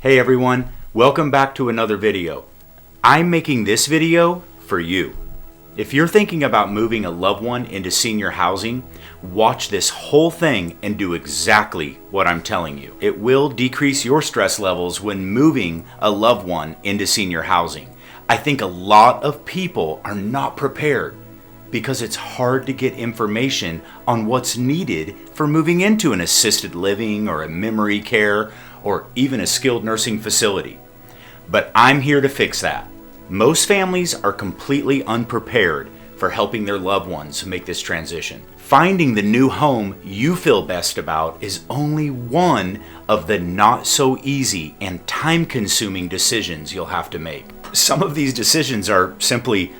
Hey everyone, welcome back to another video. I'm making this video for you. If you're thinking about moving a loved one into senior housing, watch this whole thing and do exactly what I'm telling you. It will decrease your stress levels when moving a loved one into senior housing. I think a lot of people are not prepared because it's hard to get information on what's needed for moving into an assisted living or a memory care or even a skilled nursing facility. But I'm here to fix that. Most families are completely unprepared for helping their loved ones make this transition. Finding the new home you feel best about is only one of the not so easy and time-consuming decisions you'll have to make. Some of these decisions are simply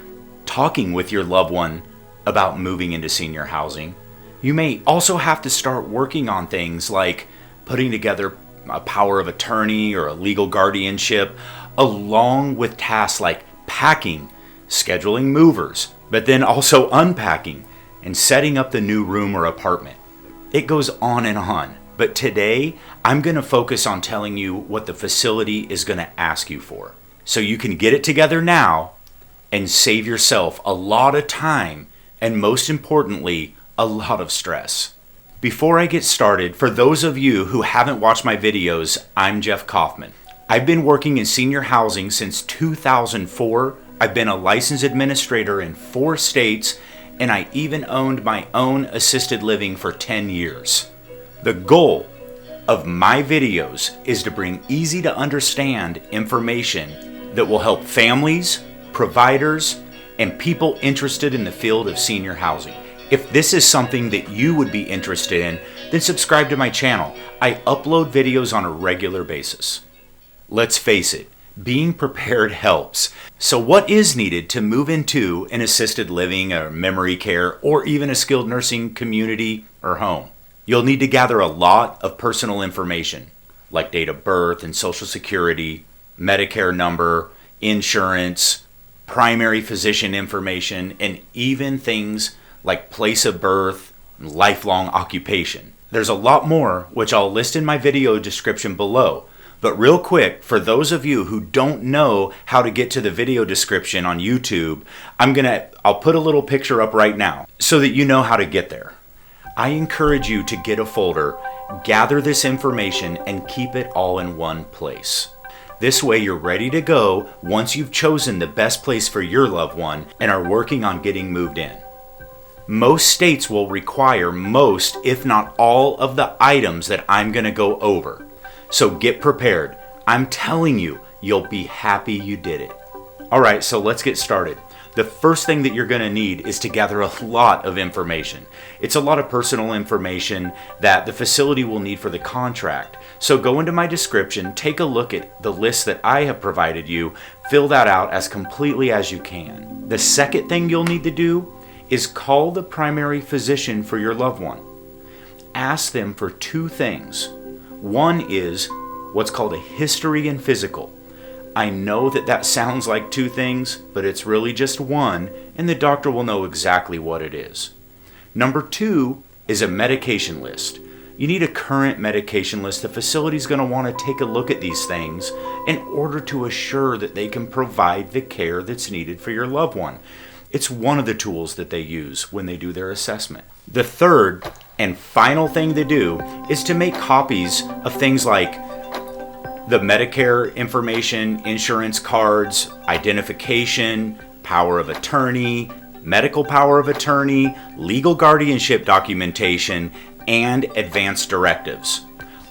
talking with your loved one about moving into senior housing. You may also have to start working on things like putting together a power of attorney or a legal guardianship, along with tasks like packing, scheduling movers, but then also unpacking and setting up the new room or apartment. It goes on and on, but today I'm going to focus on telling you what the facility is going to ask you for, so you can get it together now and save yourself a lot of time and, most importantly, a lot of stress. Before I get started, for those of you who haven't watched my videos, I'm Jeff Kaufman. I've been working in senior housing since 2004. I've been a licensed administrator in 4 states, and I even owned my own assisted living for 10 years. The goal of my videos is to bring easy to understand information that will help families, providers, and people interested in the field of senior housing. If this is something that you would be interested in, then subscribe to my channel. I upload videos on a regular basis. Let's face it, being prepared helps. So what is needed to move into an assisted living, or memory care, or even a skilled nursing community or home? You'll need to gather a lot of personal information, like date of birth and social security, Medicare number, insurance, primary physician information, and even things like place of birth and lifelong occupation. There's a lot more, which I'll list in my video description below. But real quick, for those of you who don't know how to get to the video description on YouTube, I'll put a little picture up right now so that you know how to get there. I encourage you to get a folder, gather this information, and keep it all in one place. This way you're ready to go once you've chosen the best place for your loved one and are working on getting moved in. Most states will require most, if not all, of the items that I'm going to go over. So get prepared. I'm telling you, you'll be happy you did it. Alright, so let's get started. The first thing that you're going to need is to gather a lot of information. It's a lot of personal information that the facility will need for the contract. So go into my description, take a look at the list that I have provided you, fill that out as completely as you can. The second thing you'll need to do is call the primary physician for your loved one. Ask them for 2 things. One is what's called a history and physical. I know that sounds like 2 things, but it's really just one, and the doctor will know exactly what it is. Number 2 is a medication list. You need a current medication list. The facility's going to want to take a look at these things in order to assure that they can provide the care that's needed for your loved one. It's one of the tools that they use when they do their assessment. The third and final thing to do is to make copies of things like the Medicare information, insurance cards, identification, power of attorney, medical power of attorney, legal guardianship documentation, and advance directives.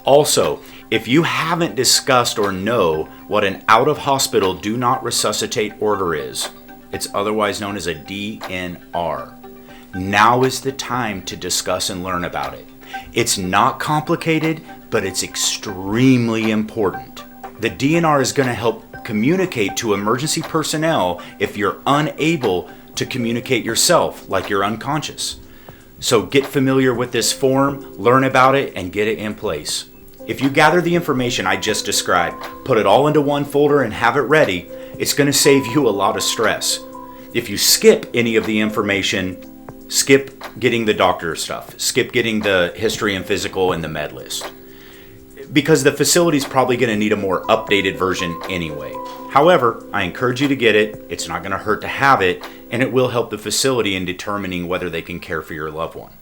Also, if you haven't discussed or know what an out-of-hospital do not resuscitate order is, it's otherwise known as a DNR. Now is the time to discuss and learn about it. It's not complicated, but it's extremely important. The DNR is going to help communicate to emergency personnel if you're unable to communicate yourself, like you're unconscious. So get familiar with this form, learn about it, and get it in place. If you gather the information I just described, put it all into one folder and have it ready, it's going to save you a lot of stress. If you skip any of the information, skip getting the doctor stuff, skip getting the history and physical and the med list. because the facility's probably going to need a more updated version anyway. However, I encourage you to get it. It's not going to hurt to have it, and it will help the facility in determining whether they can care for your loved one.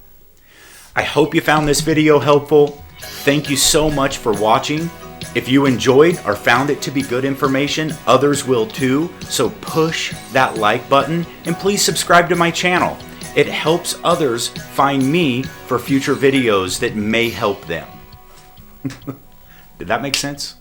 I hope you found this video helpful. Thank you so much for watching. If you enjoyed or found it to be good information, others will too, so push that like button and please subscribe to my channel. It helps others find me for future videos that may help them. Did that make sense?